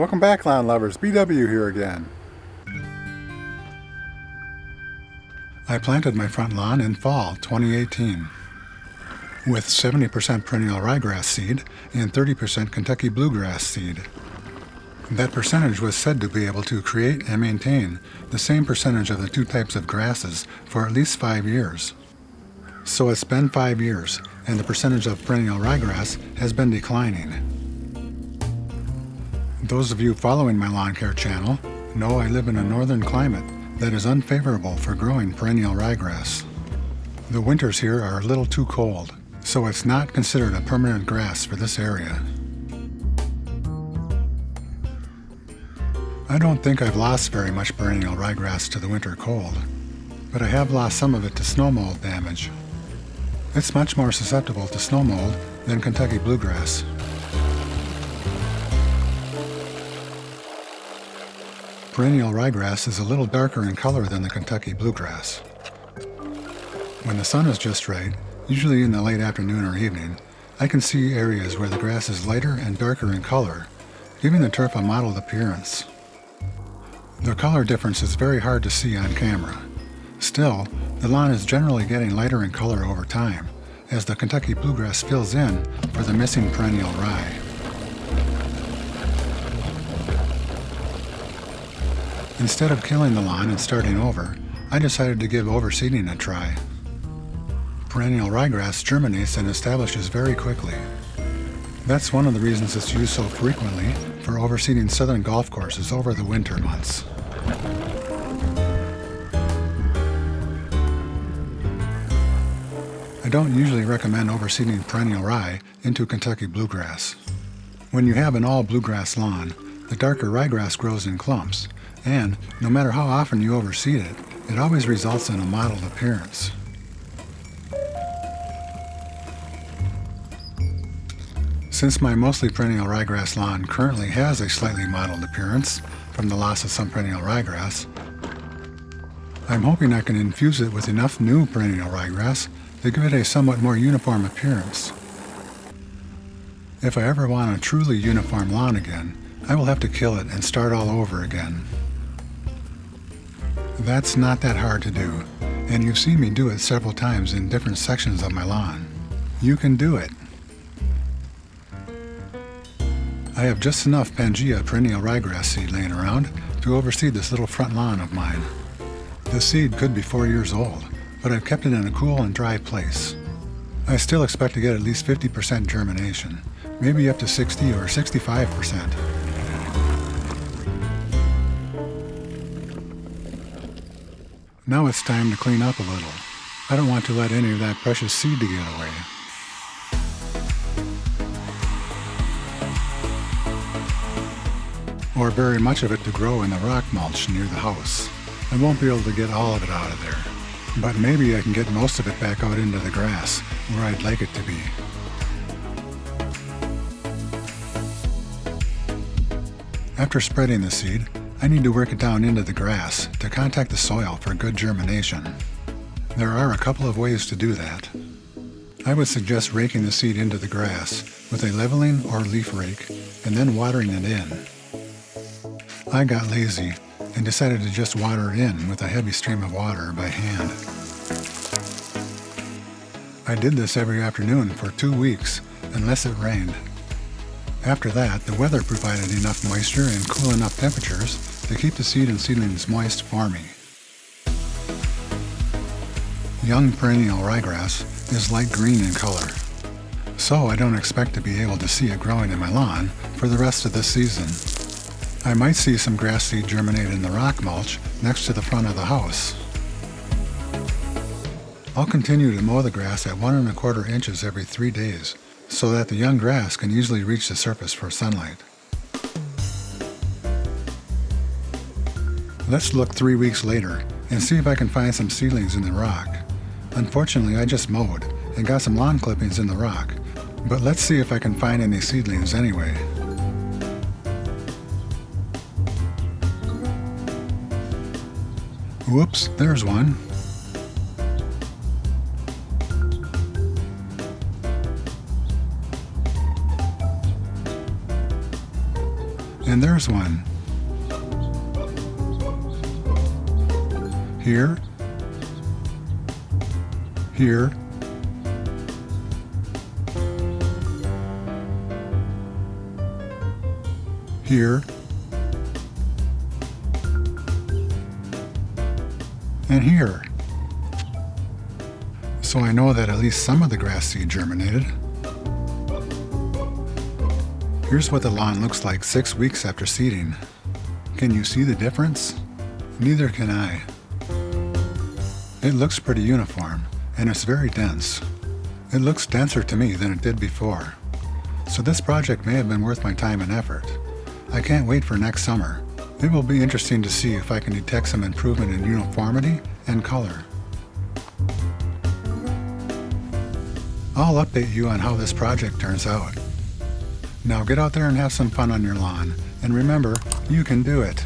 Welcome back, lawn lovers. BW here again. I planted my front lawn in fall 2018 with 70% Perennial Ryegrass seed and 30% Kentucky Bluegrass seed. That percentage was said to be able to create and maintain the same percentage of the two types of grasses for at least 5 years. So it's been 5 years, and the percentage of Perennial Ryegrass has been declining. Those of you following my lawn care channel know I live in a northern climate that is unfavorable for growing perennial ryegrass. The winters here are a little too cold, so it's not considered a permanent grass for this area. I don't think I've lost very much perennial ryegrass to the winter cold, but I have lost some of it to snow mold damage. It's much more susceptible to snow mold than Kentucky bluegrass. Perennial ryegrass is a little darker in color than the Kentucky bluegrass. When the sun is just right, usually in the late afternoon or evening, I can see areas where the grass is lighter and darker in color, giving the turf a mottled appearance. The color difference is very hard to see on camera. Still, the lawn is generally getting lighter in color over time, as the Kentucky bluegrass fills in for the missing perennial rye. Instead of killing the lawn and starting over, I decided to give overseeding a try. Perennial ryegrass germinates and establishes very quickly. That's one of the reasons it's used so frequently for overseeding southern golf courses over the winter months. I don't usually recommend overseeding perennial rye into Kentucky bluegrass. When you have an all bluegrass lawn, the darker ryegrass grows in clumps, and no matter how often you overseed it, it always results in a mottled appearance. Since my mostly perennial ryegrass lawn currently has a slightly mottled appearance from the loss of some perennial ryegrass, I'm hoping I can infuse it with enough new perennial ryegrass to give it a somewhat more uniform appearance. If I ever want a truly uniform lawn again, I will have to kill it and start all over again. That's not that hard to do, and you've seen me do it several times in different sections of my lawn. You can do it. I have just enough Pangea perennial ryegrass seed laying around to overseed this little front lawn of mine. The seed could be 4 years old, but I've kept it in a cool and dry place. I still expect to get at least 50% germination, maybe up to 60 or 65%. Now it's time to clean up a little. I don't want to let any of that precious seed to get away. Or very much of it to grow in the rock mulch near the house. I won't be able to get all of it out of there, but maybe I can get most of it back out into the grass where I'd like it to be. After spreading the seed, I need to work it down into the grass to contact the soil for good germination. There are a couple of ways to do that. I would suggest raking the seed into the grass with a leveling or leaf rake and then watering it in. I got lazy and decided to just water it in with a heavy stream of water by hand. I did this every afternoon for 2 weeks unless it rained. After that, the weather provided enough moisture and cool enough temperatures to keep the seed and seedlings moist for me. Young perennial ryegrass is light green in color, so I don't expect to be able to see it growing in my lawn for the rest of this season. I might see some grass seed germinate in the rock mulch next to the front of the house. I'll continue to mow the grass at 1 1/4 inches every 3 days so that the young grass can easily reach the surface for sunlight. Let's look 3 weeks later and see if I can find some seedlings in the rock. Unfortunately, I just mowed and got some lawn clippings in the rock, but let's see if I can find any seedlings anyway. Whoops, there's one. And there's one. Here. Here. Here. And here. So I know that at least some of the grass seed germinated. Here's what the lawn looks like 6 weeks after seeding. Can you see the difference? Neither can I. It looks pretty uniform, and it's very dense. It looks denser to me than it did before. So this project may have been worth my time and effort. I can't wait for next summer. It will be interesting to see if I can detect some improvement in uniformity and color. I'll update you on how this project turns out. Now get out there and have some fun on your lawn, and remember, you can do it.